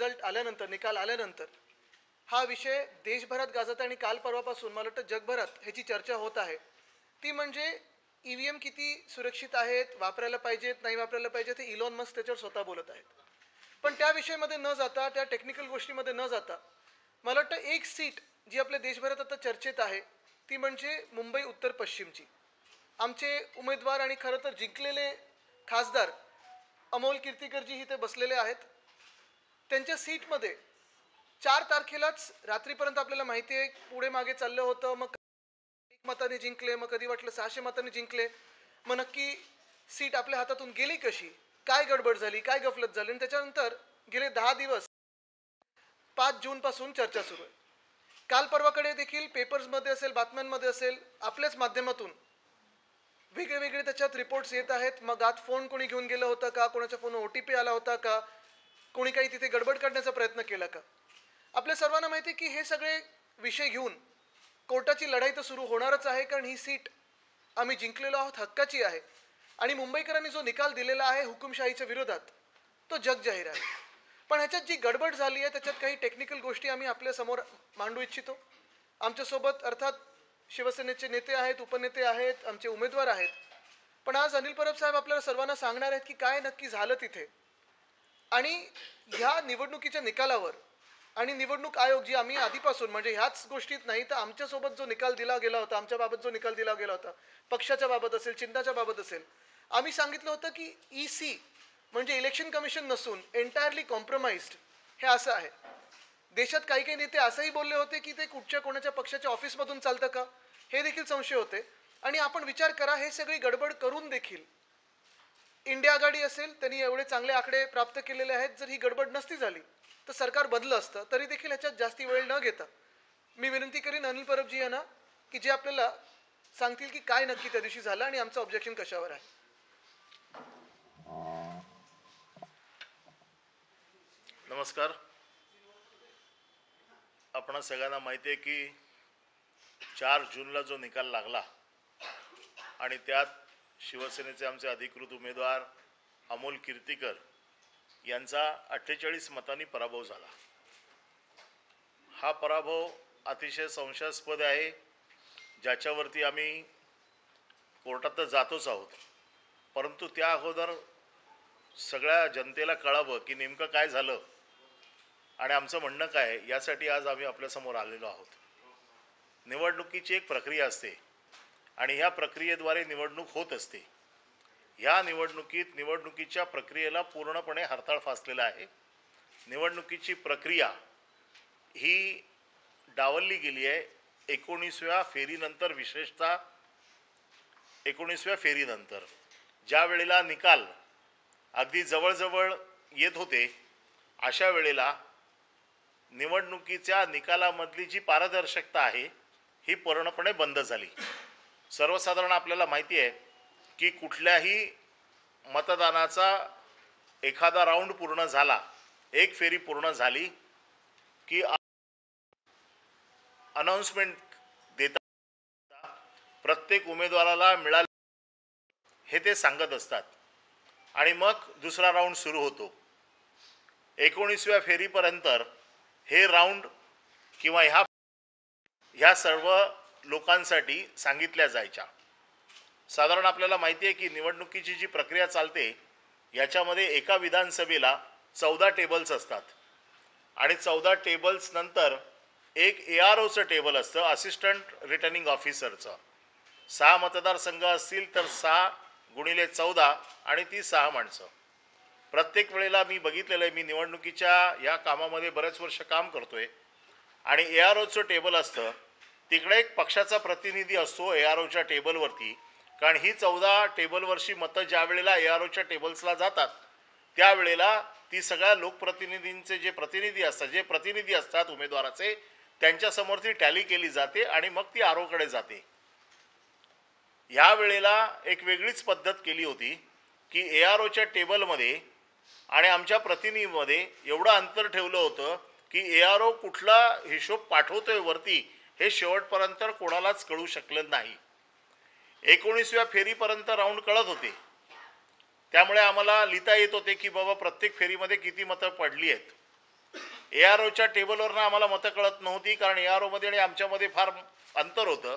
Result आल्यानंतर, निकाल आल्यानंतर हा विषय देशभरात गाजत आणि काल परवापासून मला वाटतं जगभरात ह्याची चर्चा होत आहे. ती म्हणजे ईव्हीएम किती सुरक्षित आहेत, वापरायला पाहिजेत, नाही वापरायला पाहिजेत, हे इलॉन मस्क त्याच्यावर स्वतः बोलत आहेत. पण त्या विषयामध्ये न जाता, त्या टेक्निकल गोष्टीमध्ये न जाता, मला वाटतं एक सीट जी आपल्या देशभरात आता चर्चेत आहे ती म्हणजे मुंबई उत्तर पश्चिमची. आमचे उमेदवार आणि खरं तर जिंकलेले खासदार अमोल कीर्तीकरजी इथे बसलेले आहेत. त्यांच्या सीटमध्ये 4 तारखेलाच रात्रीपर्यंत आपल्याला माहिती आहे पुढे मागे चाललं होतं. मग 1 मताने जिंकले, मग कधी वाटलं 600 मतांनी जिंकले. मग नक्की सीट आपल्या हातातून गेली कशी, काय गडबड झाली, काय गफलत झाली. आणि त्याच्यानंतर गेले 10 दिवस 5 जून पासून चर्चा सुरू आहे. काल परवाकडे देखील पेपर्समध्ये असेल, बातम्यांमध्ये असेल, आपल्याच माध्यमातून वेगळे वेगळे त्याच्यात रिपोर्ट्स येत आहेत. मग आत फोन कोणी घेऊन गेलं होतं का, कोणाच्या फोनवर OTP आला होता का, कोणी काही तिथे गडबड करण्याचा प्रयत्न केला का. आपल्या सर्वांना माहिती आहे की हे सगळे विषय घेऊन कोर्टाची लढाई तर सुरू होणारच आहे, कारण ही सीट आम्ही जिंकलेलो आहोत, हक्काची आहे. आणि मुंबईकरांनी जो निकाल दिलेला आहे हुकुमशाहीच्या विरोधात तो जगजाहीर आहे. पण ह्याच्यात जी गडबड झाली आहे त्याच्यात काही टेक्निकल गोष्टी आम्ही आपल्या समोर मांडू इच्छितो. आमच्यासोबत अर्थात शिवसेनेचे नेते आहेत, उपनेते आहेत, आमचे उमेदवार आहेत. पण आज अनिल परब साहेब आपल्याला सर्वांना सांगणार आहेत की काय नक्की झालं तिथे. आणि ह्या निवडणुकीच्या निकालावर आणि निवडणूक आयोग जी आम्ही आधीपासून म्हणजे ह्याच गोष्टीत नाही तर आमच्यासोबत जो निकाल दिला गेला होता, आमच्याबाबत जो निकाल दिला गेला होता, पक्षाच्या बाबत असेल, चिन्हाच्या बाबत असेल, आम्ही सांगितलं होतं की EC म्हणजे इलेक्शन कमिशन नसून एंटायरली कॉम्प्रोमाइज्ड हे असं आहे. देशात काही काही नेते असंही बोलले होते की ते कुठच्या कोणाच्या पक्षाच्या ऑफिसमधून चालतं का, हे देखील संशय होते. आणि आपण विचार करा, हे सगळी गडबड करून देखील इंडिया आघाडी असेल, त्यांनी एवढे चांगले आकडे प्राप्त केलेले आहेत. जर ही गडबड नसती झाली तर सरकार बदलं असतं. तरी देखील ह्याच्यात जास्ती वेळ न घेता मी विनंती करीन अनिल परबजी यांना की जे आपल्याला सांगतील की काय नक्की त्या दिवशी झालं आणि आमचं ऑब्जेक्शन कशावर आहे. नमस्कार. आपण सगळ्यांना माहिती आहे की 4 जूनला जो निकाल लागला आणि त्यात शिवसेनेचे आमचे अधिकृत उमेदवार अमोल कीर्तीकर यांचा 48 मतांनी पराभव झाला. हा पराभव अतिशय संशयास्पद आहे, ज्याच्यावरती आम्ही कोर्टात तर जातोच आहोत. परंतु त्या अगोदर सगळ्या जनतेला कळावं की नेमकं काय झालं आणि आमचं म्हणणं काय, यासाठी आज आम्ही आपल्यासमोर आलेलो आहोत. निवडणुकीची एक प्रक्रिया असते आणि ह्या प्रक्रियेद्वारे निवडणूक होत असते. ह्या निवडणुकीच्या प्रक्रियेला पूर्णपणे हरताळ फासलेला आहे. निवडणुकीची प्रक्रिया ही डावलली गेली आहे. 19व्या फेरीनंतर, विशेषतः 19व्या फेरीनंतर ज्या वेळेला निकाल अगदी जवळजवळ येत होते, अशा वेळेला निवडणुकीच्या निकालामधली जी पारदर्शकता आहे ही पूर्णपणे बंद झाली. सर्वसाधारण आपल्याला माहिती आहे की कुठल्याही मतदानाचा एखादा राऊंड पूर्ण झाला, एक फेरी पूर्ण झाली की अनाउन्समेंट देता प्रत्येक उमेदवाराला मिळाले हे ते सांगत असतात आणि मग दुसरा राऊंड सुरू होतो. 19व्या फेरीपर्यंत हे राऊंड किंवा ह्या सर्व लोकांसाठी सांगितल्या जायच्या. साधारण आपल्याला माहिती आहे की निवडणुकीची जी प्रक्रिया चालते याच्यामध्ये एका विधानसभेला 14 टेबल्स असतात आणि 14 टेबल्स नंतर एक AROचं टेबल असतं, असिस्टंट रिटर्निंग ऑफिसरचं. 6 मतदारसंघ असतील तर 6 गुणिले 14 आणि ती 6 माणसं. प्रत्येक वेळेला मी बघितलेलं आहे, मी निवडणुकीच्या या कामामध्ये बरेच वर्ष काम करतोय आणि AROचं टेबल असतं, तिकडे एक पक्षाचा प्रतिनिधी असतो AROच्या टेबलवरती. कारण ही 14 टेबलवरची मतं ज्या वेळेला AROच्या टेबल्सला जातात त्यावेळेला ती सगळ्या लोकप्रतिनिधींचे जे प्रतिनिधी असतात उमेदवाराचे, त्यांच्यासमोर ती टॅली केली जाते आणि मग ती AROकडे जाते. ह्या वेळेला एक वेगळीच पद्धत केली होती की AROच्या टेबलमध्ये आणि आमच्या प्रतिनिधीमध्ये एवढं अंतर ठेवलं होतं की ARO कुठला हिशोब पाठवतोय वरती हे शेवटपर्यंत कोणालाच कळू शकलं नाही. 19व्या फेरीपर्यंत राऊंड कळत होते, त्यामुळे आम्हाला लिहिता येत होते की बाबा प्रत्येक फेरीमध्ये किती मतं पडली आहेत. AROच्या टेबलवरनं आम्हाला मतं कळत नव्हती, कारण AROमध्ये आणि आमच्यामध्ये फार अंतर होतं.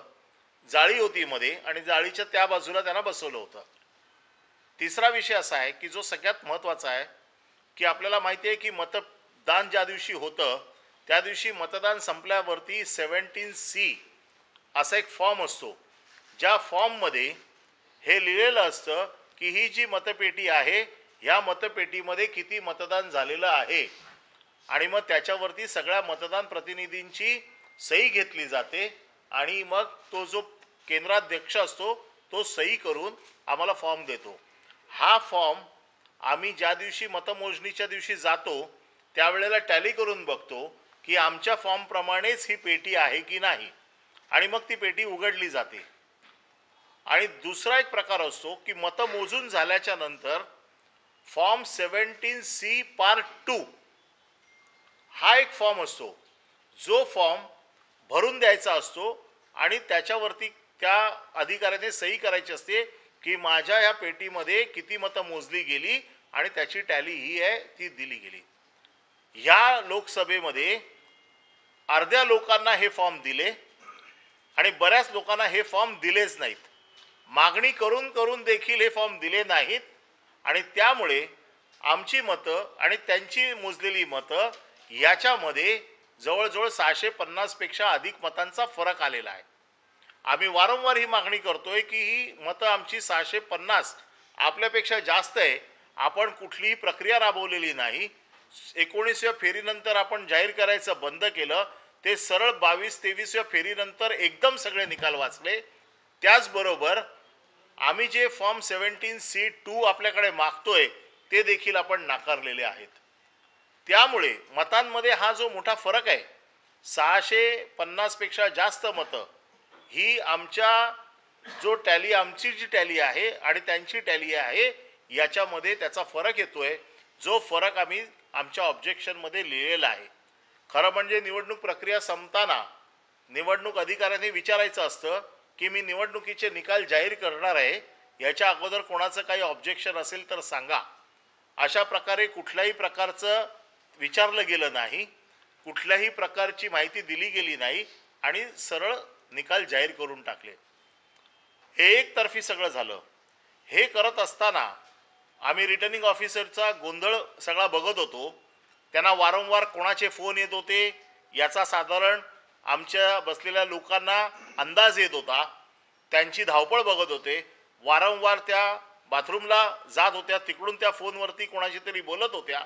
जाळी होती मध्ये आणि जाळीच्या त्या बाजूला त्यांना बसवलं होतं. तिसरा विषय असा आहे की जो सगळ्यात महत्त्वाचा आहे की आपल्याला माहिती आहे की मतदान ज्या दिवशी होतं त्या दिवशी मतदान संपल्यावरती 17C असा एक फॉर्म असतो, ज्या फॉर्ममध्ये हे लिहिलेलं असतं की ही जी मतपेटी आहे ह्या मतपेटीमध्ये किती मतदान झालेलं आहे, आणि मग त्याच्यावरती सगळ्या मतदान प्रतिनिधींची सही घेतली जाते आणि मग तो जो केंद्राध्यक्ष असतो तो सही करून आम्हाला फॉर्म देतो. हा फॉर्म आम्ही ज्या दिवशी मतमोजणीच्या दिवशी जातो त्यावेळेला टॅली करून बघतो की आमच्या फॉर्मप्रमाणेच ही पेटी आहे की नाही, आणि मग ती पेटी उघडली जाते. आणि दुसरा एक प्रकार असतो की मतं मोजून झाल्याच्या नंतर फॉर्म 17C पार्ट 2 हा एक फॉर्म असतो, जो फॉर्म भरून द्यायचा असतो आणि त्याच्यावरती त्या अधिकाऱ्याने सही करायची असते की माझ्या या पेटीमध्ये किती मतं मोजली गेली आणि त्याची टॅली ही आहे ती दिली गेली. या लोकसभेमध्ये अर्ध्या लोकांना हे फॉर्म दिले आणि बऱ्याच लोकांना हे फॉर्म दिलेच नाहीत. मागणी करून करून देखील हे फॉर्म दिले नाहीत आणि त्यामुळे आमची मतं आणि त्यांची मोजलेली मतं याच्यामध्ये जवळजवळ 650 पेक्षा अधिक मतांचा फरक आलेला आहे. आम्ही वारंवार ही मागणी करतोय की ही मतं आमची 650 आपल्यापेक्षा जास्त आहे. आपण कुठलीही प्रक्रिया राबवलेली नाही. 19व्या फेरीनंतर आपण जाहीर करायचं बंद केलं, ते सरळ 22-23व्या फेरीनंतर एकदम सगळे निकाल वाचले. त्याचबरोबर आम्ही जे फॉर्म 17C2 आपल्याकडे मागतोय ते देखील आपण नाकारलेले आहेत. त्यामुळे मतांमध्ये हा जो मोठा फरक आहे, 650 पेक्षा जास्त मतं ही आमच्या जो टॅली आमची जी टॅली आहे आणि त्यांची टॅली आहे याच्यामध्ये त्याचा फरक येतोय, जो फरक आम्ही आमच्या ऑब्जेक्शनमध्ये लिहिलेला आहे. खरं म्हणजे निवडणूक प्रक्रिया संपताना निवडणूक अधिकाऱ्यांनी विचारायचं असतं की मी निवडणुकीचे निकाल जाहीर करणार आहे, याच्या अगोदर कोणाचं काही ऑब्जेक्शन असेल तर सांगा. अशा प्रकारे कुठल्याही प्रकारचं विचारलं गेलं नाही, कुठल्याही प्रकारची माहिती दिली गेली नाही आणि सरळ निकाल जाहीर करून टाकले. हे एकतर्फी सगळं झालं. हे करत असताना आम्ही रिटर्निंग ऑफिसरचा गोंधळ सगळा बघत होतो. त्यांना वारंवार कोणाचे फोन येत होते याचा साधारण आमच्या बसलेल्या लोकांना अंदाज येत होता. त्यांची धावपळ बघत होते. वारंवार त्या बाथरूमला जात होत्या, तिकडून त्या फोनवरती कोणाशी तरी बोलत होत्या.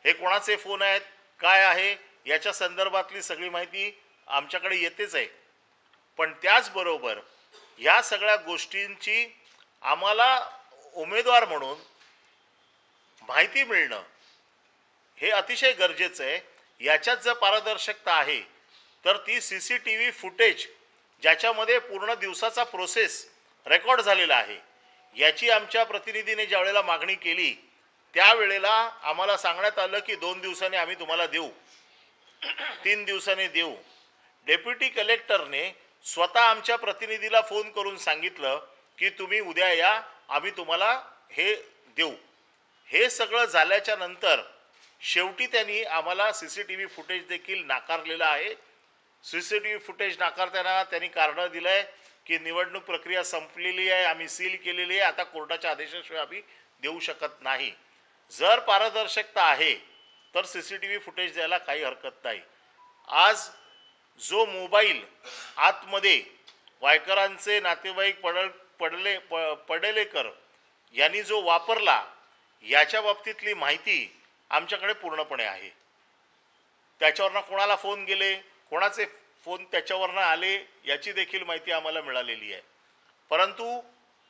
हे कोणाचे फोन आहेत, काय आहे याच्या संदर्भातली सगळी माहिती आमच्याकडे येतेच आहे. पण त्याचबरोबर या सगळ्या गोष्टींची आम्हाला उमेदवार म्हणून माहिती मिळणं हे अतिशय गरजेचं आहे. याच्यात जर पारदर्शकता आहे तर ती CCTV फुटेज ज्याच्यामध्ये पूर्ण दिवसाचा प्रोसेस रेकॉर्ड झालेला आहे, याची आमच्या प्रतिनिधीने ज्या वेळेला मागणी केली त्यावेळेला आम्हाला सांगण्यात आलं की 2 दिवसांनी आम्ही तुम्हाला देऊ, 3 दिवसांनी देऊ. डेप्युटी कलेक्टरने स्वतः आमच्या प्रतिनिधीला फोन करून सांगितलं की तुम्ही उद्या या, आम्ही तुम्हाला हे देऊ. हे सगळं झाल्याच्या नंतर शेवटी त्यांनी आम्हाला CCTV फुटेज देखील नाकारलेलं आहे. CCTV फुटेज नाकारताना त्यांनी कारण दिलं आहे की निवडणूक प्रक्रिया संपलेली आहे, आम्ही सील केलेली आहे, आता कोर्टाच्या आदेशाशिवाय आम्ही देऊ शकत नाही. जर पारदर्शकता आहे तर CCTV फुटेज द्यायला काही हरकत नाही. आज जो मोबाईल आतमध्ये वायकरांचे नातेवाईक पडलेकर यांनी जो वापरला याच्या बाबतीतली माहिती आमच्याकडे पूर्णपणे आहे. त्याच्यावरनं कोणाला फोन गेले, कोणाचे फोन त्याच्यावरनं आले याची देखील माहिती आम्हाला मिळालेली आहे. परंतु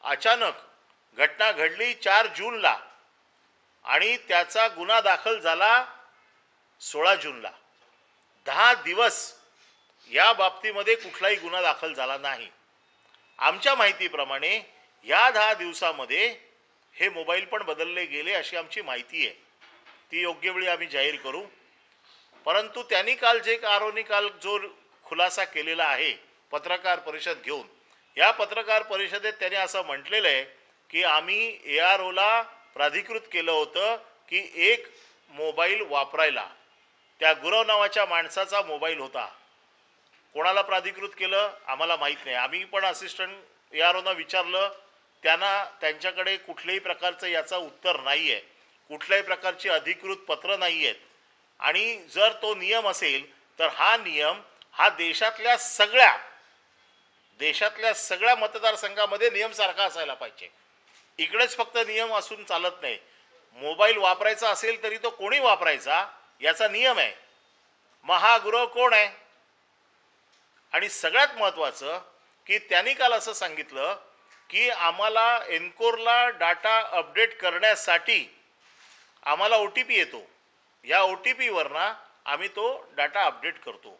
अचानक घटना घडली 4 जूनला आणि त्याचा गुन्हा दाखल झाला 16 जूनला. 10 दिवस या बाबतीमध्ये कुठलाही गुन्हा दाखल झाला नाही. आमच्या माहितीप्रमाणे या 10 दिवसामध्ये हे मोबाईल पण बदलले गेले अशी आमची माहिती आहे. ती योग्य वेळी आम्ही जाहीर करू. परंतु त्यांनी काल जो खुलासा केलेला आहे पत्रकार परिषद घेऊन, या पत्रकार परिषदेत त्यांनी असं म्हटलेलं आहे की आम्ही AROला प्राधिकृत केलं होतं की एक मोबाईल वापरायला त्या गुरव नावाच्या माणसाचा मोबाईल होता. कोणाला प्राधिकृत केलं आम्हाला माहीत नाही. आम्ही पण असिस्टंट AROना विचारलं, त्यांच्याकडे कुठल्याही प्रकारचं याचं उत्तर नाही आहे, कुठल्याही प्रकारची अधिकृत पत्र नाही आहेत. आणि जर तो नियम असेल तर हा नियम हा देशातल्या सगळ्या मतदारसंघामध्ये नियम सारखा असायला पाहिजे. इकडेच फक्त नियम असून चालत नाही. मोबाईल वापरायचा असेल तरी तो कोणी वापरायचा याचा नियम आहे. मग हा गुरव कोण आहे? आणि सगळ्यात महत्त्वाचं की त्यांनी काल असं सांगितलं की आम्हाला एनकोरला डाटा अपडेट करण्यासाठी आम्हाला OTP येतो, या OTPवरनं आम्ही तो डाटा अपडेट करतो.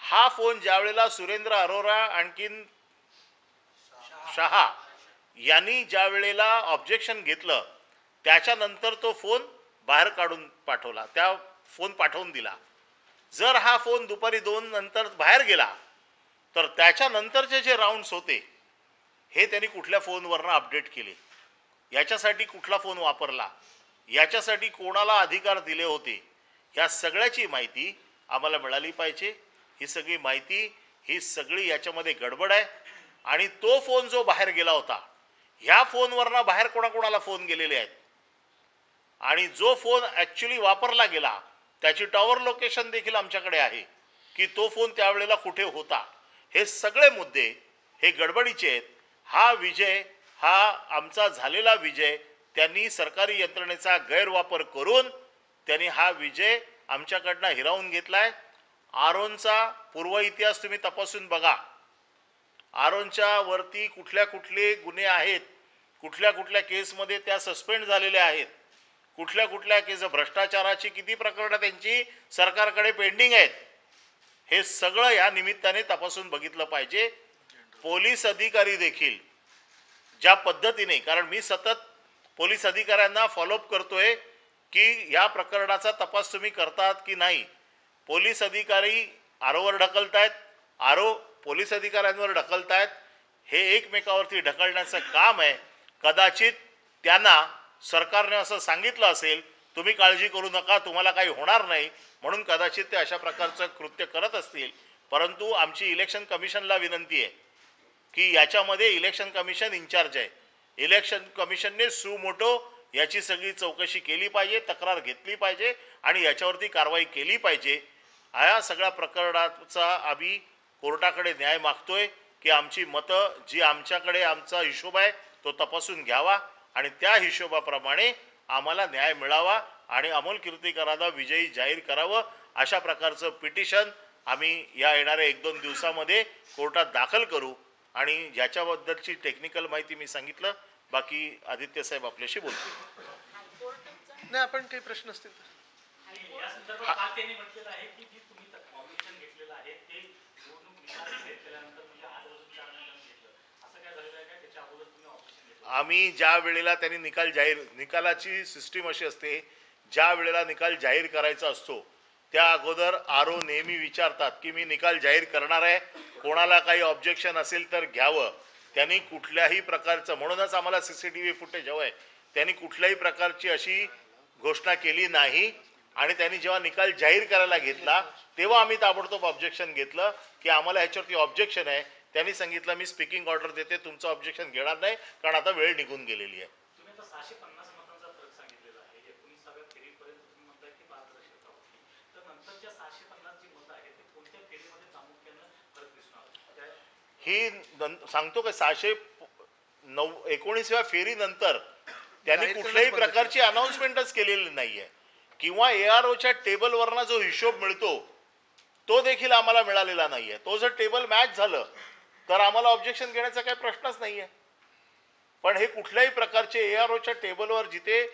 हा फोन ज्या वेळेला सुरेंद्र अरोरा आणखीन शहा यांनी ज्या वेळेला ऑब्जेक्शन घेतलं त्याच्यानंतर तो फोन बाहेर काढून पाठवला, त्या फोन पाठवून दिला. जर हा फोन दुपारी 2 नंतर बाहेर गेला तर त्याच्यानंतरचे जे राऊंड्स होते हे त्यांनी कुठल्या फोनवरनं अपडेट केले, याच्यासाठी कुठला फोन वापरला, याच्यासाठी कोणाला अधिकार दिले होते, या सगळ्याची माहिती आम्हाला मिळाली पाहिजे. ही सगळी माहिती, ही सगळी याच्यामध्ये गडबड आहे. आणि तो फोन जो बाहेर गेला होता, ह्या फोनवरनं बाहेर कोणाकोणाला फोन गेलेले आहेत आणि जो फोन ॲक्च्युली वापरला गेला त्याची टॉवर लोकेशन देखील आमच्याकडे आहे की तो फोन त्यावेळेला कुठे होता. हे सगळे मुद्दे हे गडबडीचे आहेत. हा विजय, हा आमचा झालेला विजय, त्यांनी सरकारी यंत्रणेचा गैरवापर करून त्यांनी हा विजय आमच्याकडनं हिरावून घेतलाय. AROचा पूर्व इतिहास तुम्ही तपासून बघा. AROच्या वरती कुठले गुन्हे आहेत, कुठल्या केसमध्ये त्या सस्पेंड झालेल्या आहेत, कुठल्या केस, भ्रष्टाचाराची किती प्रकरणं त्यांची सरकारकडे पेंडिंग आहेत, हे सगळं या निमित्ताने तपासून बघितलं पाहिजे. पोलीस अधिकारी देखील ज्या पद्धतीने, कारण मी सतत पोलीस अधिकाऱ्यांना फॉलोअप करतोय की या प्रकरणाचा तपास तुम्ही करतात की नाही. पोलीस अधिकारी AROवर ढकलतायत, ARO पोलीस अधिकाऱ्यांवर ढकलतायत. हे एकमेकावरती ढकलण्याचं काम आहे. कदाचित त्यांना सरकारने असं सांगितलं असेल तुम्ही काळजी करू नका, तुम्हाला काही होणार नाही, म्हणून कदाचित ते अशा प्रकारचं कृत्य करत असतील. परंतु आमची इलेक्शन कमिशनला विनंती आहे की याच्यामध्ये इलेक्शन कमिशन इन्चार्ज आहे. इलेक्शन कमिशनने सुमोटो याची सगळी चौकशी केली पाहिजे, तक्रार घेतली पाहिजे आणि याच्यावरती कारवाई केली पाहिजे. या सगळ्या प्रकरणाचा आम्ही कोर्टाकडे न्याय मागतोय की आमची मतं जी आमच्याकडे आमचा हिशोब आहे तो तपासून घ्यावा आणि त्या हिशोबाप्रमाणे आम्हाला न्याय मिळावा आणि अमोल कीर्तीकरांना विजयी जाहीर करावं. अशा प्रकारचं पिटिशन आम्ही या येणाऱ्या 1-2 दिवसामध्ये कोर्टात दाखल करू. आणि याच्याबद्दलची टेक्निकल माहिती मी सांगितलं. बाकी आदित्य साहेब आपल्याशी बोलतील. नाही, आपण काही प्रश्न असतील तर. या संदर्भात काल त्यांनी म्हटलेलं आहे की जी तुम्ही ऑब्जेक्शन घेतलेलं आहे ते निवडणूक निकाल जाहीर केल्यानंतर, म्हणजे आज रोजी 4 महिन्यांनी घेतलं, असं काय झालेलं आहे का? त्याच्या अगोदर तुम्ही ऑब्जेक्शन घेतलं? आम्ही ज्या वेळेला त्यांनी निकालाची सिस्टीम अशी असते, ज्या वेळेला निकाल जाहीर करायचा असतो त्या अगोदर ARO नेहमी विचारतात की मी निकाल जाहीर करणार आहे, कोणाला काही ऑब्जेक्शन असेल तर घ्यावं. त्यांनी कुठल्याही प्रकारचं, म्हणूनच आम्हाला CCTV फुटेज हवं आहे, त्यांनी कुठल्याही प्रकारची अशी घोषणा केली नाही. आणि त्यांनी जेव्हा निकाल जाहीर करायला घेतला तेव्हा आम्ही ताबडतोब ऑब्जेक्शन घेतलं की आम्हाला ह्याच्यावरती ऑब्जेक्शन आहे. त्यांनी सांगितलं मी स्पीकिंग ऑर्डर देते, तुमचं ऑब्जेक्शन घेणार नाही कारण आता वेळ निघून गेलेली आहे. तुम्ही आता 650 मतांचा फरक सांगितलेला आहे. 19व्या फेरीपर्यंत तुम्ही म्हणताय की पारदर्शकता होती, तर नंतरच्या 650 जी मतं आहेत ते कोणत्या फेरीमध्ये प्रामुख्यानं फरक दिसणार? ही सांगतो का 619व्या फेरीनंतर त्यांनी कुठल्याही प्रकारची अनाउन्समेंटच केलेली नाहीये किंवा AROच्या टेबलवरना जो हिशोब मिळतो तो देखील आम्हाला मिळालेला नाहीये. तो जर टेबल मॅच झालं तर आम्हाला ऑब्जेक्शन घेण्याचा काही प्रश्नच नाहीये. पण हे कुठल्याही प्रकारचे AROच्या टेबलवर जिथे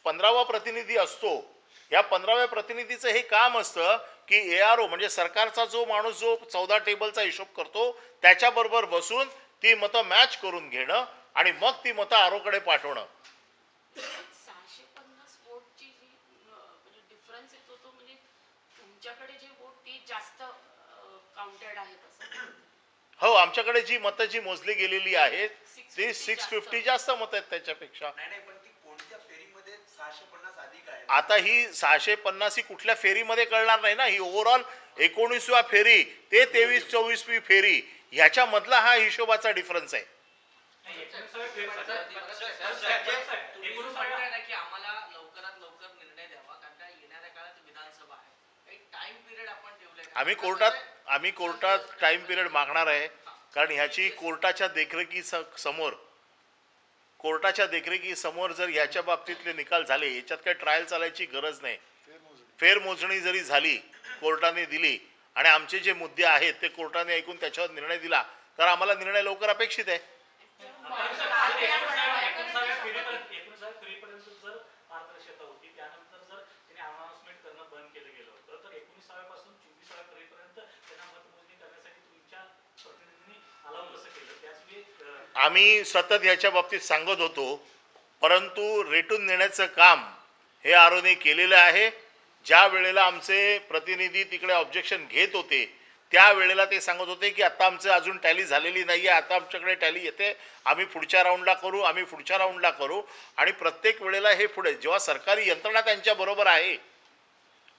15वा प्रतिनिधी असतो, या 15व्या प्रतिनिधीचं हे काम असतं की ARO म्हणजे सरकारचा जो माणूस जो 14 टेबलचा हिशोब करतो त्याच्याबरोबर बसून ती मतं मॅच करून घेणं आणि मग ती मतं AROकडे पाठवणं. 650 वोटची जी म्हणजे डिफरन्स येतो तो, म्हणजे तुमच्याकडे जे वोट ते जास्त काउंटेड आहेत असं? हो, आमच्याकडे जी मतं जी मोजली गेलेली आहेत ती 650 जास्त मतं आहेत त्याच्यापेक्षा. नाही, पण ती कोणत्या फेरीमध्ये आता ही 650 ही कुठल्या फेरीमध्ये कळणार नाही ना. ही ओव्हरऑल 19वा फेरी ते 23-24वी फेरी ह्याच्यामधला हा हिशोबाचा डिफरन्स आहे. नाही, 19व्या फेरीचा- तुम्ही म्हणताय ना की आम्हाला लवकरात लवकर निर्णय द्यावा, कारण का येणाऱ्या काळात विधानसभा आहे. एक टाइम पिरियड आपण ठेवलाय का? आम्ही कोर्टात टाइम पिरियड मागणार आहे, कारण ह्याची कोर्टाच्या देखरेखीसमोर जर याच्या बाबतीतले निकाल झाले, याच्यात काही ट्रायल चालायची गरज नाही. फेरमोजणी जरी झाली, कोर्टाने दिली आणि आमचे जे मुद्दे आहेत ते कोर्टाने ऐकून त्याच्यावर निर्णय दिला, तर आम्हाला निर्णय लवकर अपेक्षित आहे. 19व्या फेरीपर्यंत जर पारदर्शकता होती, त्यानंतर जर त्याने अनाउन्समेंट करणं बंद केलं गेलं होतं, तर 19व्या पासून 24व्या फेरीपर्यंत त्यांना मतमोजणी करण्यासाठी तुमच्या प्रतिनिधींनी अलाव कसं केलं? त्याचवेळी आम्ही सतत याच्या बाबतीत सांगत होतो, परंतु रेटून नेण्याचं काम हे आरोने केलेलं आहे. ज्या वेळेला आमचे प्रतिनिधी तिकडे ऑब्जेक्शन घेत होते त्यावेळेला ते सांगत होते की आता आमचं अजून टॅली झालेली नाही आहे, आता आमच्याकडे टॅली येते, आम्ही पुढच्या राऊंडला करू आणि प्रत्येक वेळेला हे पुढे जेव्हा सरकारी यंत्रणा त्यांच्या बरोबर आहे,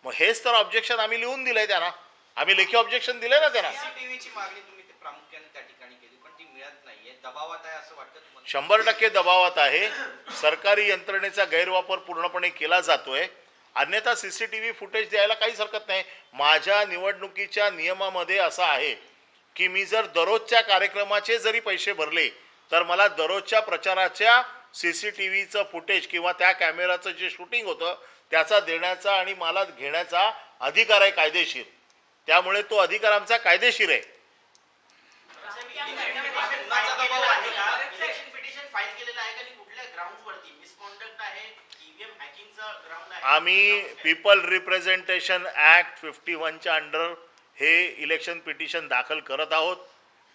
मग हेच तर ऑब्जेक्शन आम्ही लिहून दिलंय त्यांना, आम्ही लेखी ऑब्जेक्शन दिलंय ना त्यांना. सीसीटीव्हीची मागणी तुम्ही प्रामुख्याने त्या ठिकाणी केली, पण ती मिळत नाहीये. दबावात आहे असं वाटतं तुम्हाला? 100% दबावात आहे. सरकारी यंत्रणेचा गैरवापर पूर्णपणे केला जातोय. अन्यथा CCTV फुटेज द्यायला काहीच हरकत नाही. माझ्या निवडणुकीच्या नियमामध्ये असं आहे की मी जर दररोजच्या कार्यक्रमाचे जरी पैसे भरले तर मला दररोजच्या प्रचाराच्या CCTVचं फुटेज किंवा त्या कॅमेराचं जे शूटिंग होतं त्याचा देण्याचा आणि मला घेण्याचा अधिकार आहे कायदेशीर. त्यामुळे तो अधिकार आमचा कायदेशीर आहे. कुणाचा दबाव आहे का? इलेक्शन पिटिशन फाईल केलेलं आहे का? आणि कुठल्या ग्राउंडवरती मिसकॉन्डक्ट आहे, ईव्हीएम हॅकिंगचा ग्राउंड आहे? आम्ही पीपल रिप्रेझेंटेशन ॲक्ट 51च्या अंडर हे इलेक्शन पिटिशन दाखल करत आहोत.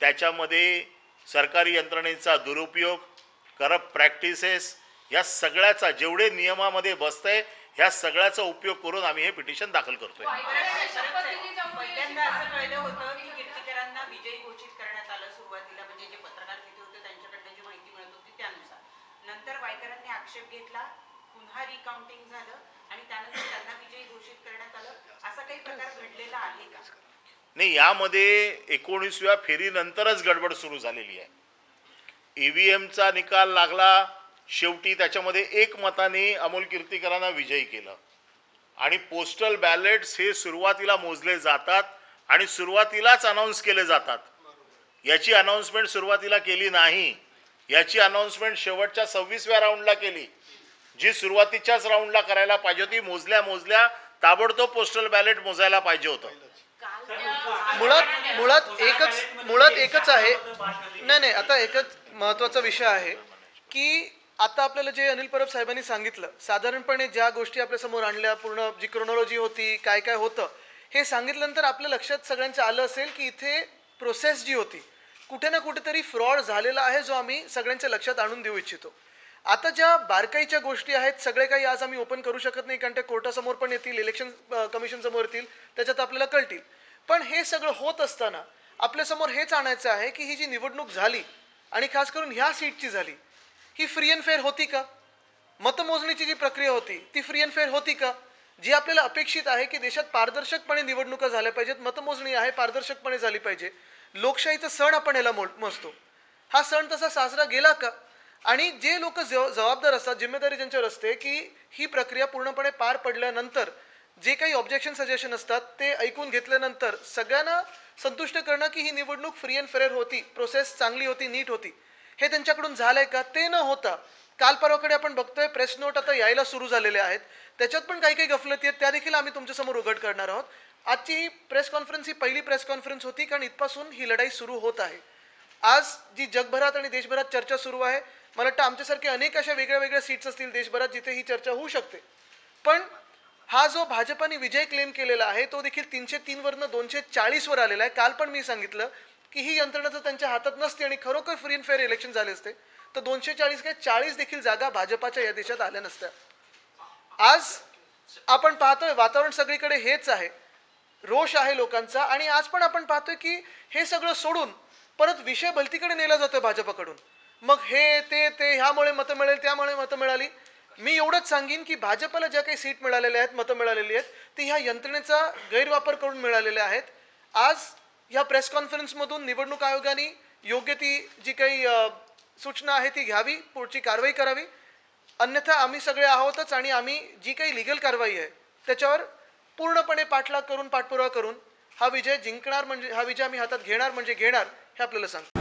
त्याच्यामध्ये सरकारी यंत्रणेचा दुरुपयोग, करप्ट प्रॅक्टिसेस या सगळ्याचा जेवढे नियमामध्ये बसतंय ह्या सगळ्याचा उपयोग करून आम्ही हे पिटिशन दाखल करतोय. पहिल्यांदा असं कळलं होतं की कीर्तीकरांना विजयी घोषित करण्यात आलं सुरुवातीला, म्हणजे जे पत्रकार तिथे होते त्यांच्याकडनं जी माहिती मिळत होती त्यानुसार. नंतर वायकरांनी आक्षेप घेतला, पुन्हा रिकाउंटिंग झालं आणि त्यानंतर त्यांना विजयी घोषित करण्यात आलं. असा काही प्रकार घडलेला आहे का? नाही, यामध्ये 19व्या फेरीनंतरच गडबड सुरू झालेली आहे. EVMचा निकाल लागला, शेवटी त्याच्यामध्ये एक मताने अमोल कीर्तीकरांना विजयी केलं आणि पोस्टल बॅलेट्स हे सुरुवातीला मोजले जातात आणि सुरुवातीलाच अनाऊन्स केले जातात. याची अनाऊन्समेंट सुरुवातीला केली नाही, याची अनाऊन्समेंट शेवटच्या 26व्या राऊंडला केली, जी सुरुवातीच्याच राऊंडला करायला पाहिजे होती. मोजल्या ताबडतोब पोस्टल बॅलेट मोजायला पाहिजे होतं. मुळात एकच आहे. नाही, आता एकच महत्त्वाचा विषय आहे की आता आपल्याला जे अनिल परब साहेबांनी सांगितलं, साधारणपणे ज्या गोष्टी आपल्या समोर आणल्या, पूर्ण जी क्रोनॉलॉजी होती, काय काय होतं हे सांगितल्यानंतर आपल्या लक्षात सगळ्यांचं आलं असेल की इथे प्रोसेस जी होती कुठे ना कुठेतरी फ्रॉड झालेला आहे, जो आम्ही सगळ्यांच्या लक्षात आणून देऊ इच्छितो. आता ज्या बारकाईच्या गोष्टी आहेत सगळे काही आज आम्ही ओपन करू शकत नाही, कारण ते कोर्टासमोर पण येतील, इलेक्शन कमिशन समोर येतील, त्याच्यात आपल्याला कळतील. पण हे सगळं होत असताना आपल्यासमोर हेच आणायचं आहे की ही जी निवडणूक झाली आणि खास करून ह्या सीटची झाली, ही फ्री अँड फेअर होती का? मतमोजणीची जी प्रक्रिया होती ती फ्री अँड फेअर होती का? जी आपल्याला अपेक्षित आहे की देशात पारदर्शकपणे निवडणुका झाल्या पाहिजेत, मतमोजणी आहे पारदर्शकपणे झाली पाहिजे, लोकशाहीचा सण आपण याला मोजतो, हा सण तसा साजरा गेला का? आणि जे लोक जबाबदार असतात, जिम्मेदारी ज्यांच्यावर असते की ही प्रक्रिया पूर्णपणे पार पडल्यानंतर जे काही ऑब्जेक्शन सजेशन असतात ते ऐकून घेतल्यानंतर सगळ्यांना संतुष्ट करणं की ही निवडणूक फ्री अँड फेअर होती, प्रोसेस चांगली होती, नीट होती, हे त्यांच्याकडून झालंय का? ते न होता काल परवाकडे आपण बघतोय प्रेस नोट आता यायला सुरू झालेले आहेत, त्याच्यात पण काही गफलती आहेत, त्या देखील आम्ही तुमच्यासमोर उघड करणार आहोत. आजची ही प्रेस कॉन्फरन्स ही पहिली प्रेस कॉन्फरन्स होती, कारण इथपासून ही लढाई सुरू होत आहे. आज जी जगभरात आणि देशभरात चर्चा सुरू आहे, मला वाटतं आमच्यासारखे अनेक अशा वेगळ्या सीट्स असतील देशभरात जिथे ही चर्चा होऊ शकते. पण हा जो भाजपाने विजय क्लेम केलेला आहे तो देखील 303 वरनं 240 वर आलेला आहे. काल पण मी सांगितलं की ही यंत्रणा जर त्यांच्या हातात नसते आणि खरोखर फ्री अँड फेअर इलेक्शन झाले असते तर 240 काय 40 देखील जागा भाजपाच्या या देशात आल्या नसत्या. आज आपण पाहतोय वातावरण सगळीकडे हेच आहे, रोष आहे लोकांचा, आणि आज पण आपण पाहतोय की हे सगळं सोडून परत विषय भलतीकडे नेला जातोय भाजपाकडून. मग हे ते ह्यामुळे मतं मिळेल, त्यामुळे मतं मिळाली, मी एवढंच सांगेन की भाजपला ज्या काही सीट मिळालेल्या आहेत, मतं मिळालेली आहेत, ती ह्या यंत्रणेचा गैरवापर करून मिळालेल्या आहेत. आज या प्रेस कॉन्फरन्समधून निवडणूक आयोगाने योग्य ती जी काही सूचना आहे ती घ्यावी, पुढची कारवाई करावी. अन्यथा आम्ही सगळे आहोतच आणि आम्ही जी काही लिगल कारवाई आहे त्याच्यावर पूर्णपणे पाठपुरावा करून हा विजय जिंकणार, म्हणजे हा विजय आम्ही हातात घेणार म्हणजे घेणार हे आपल्याला सांगतो.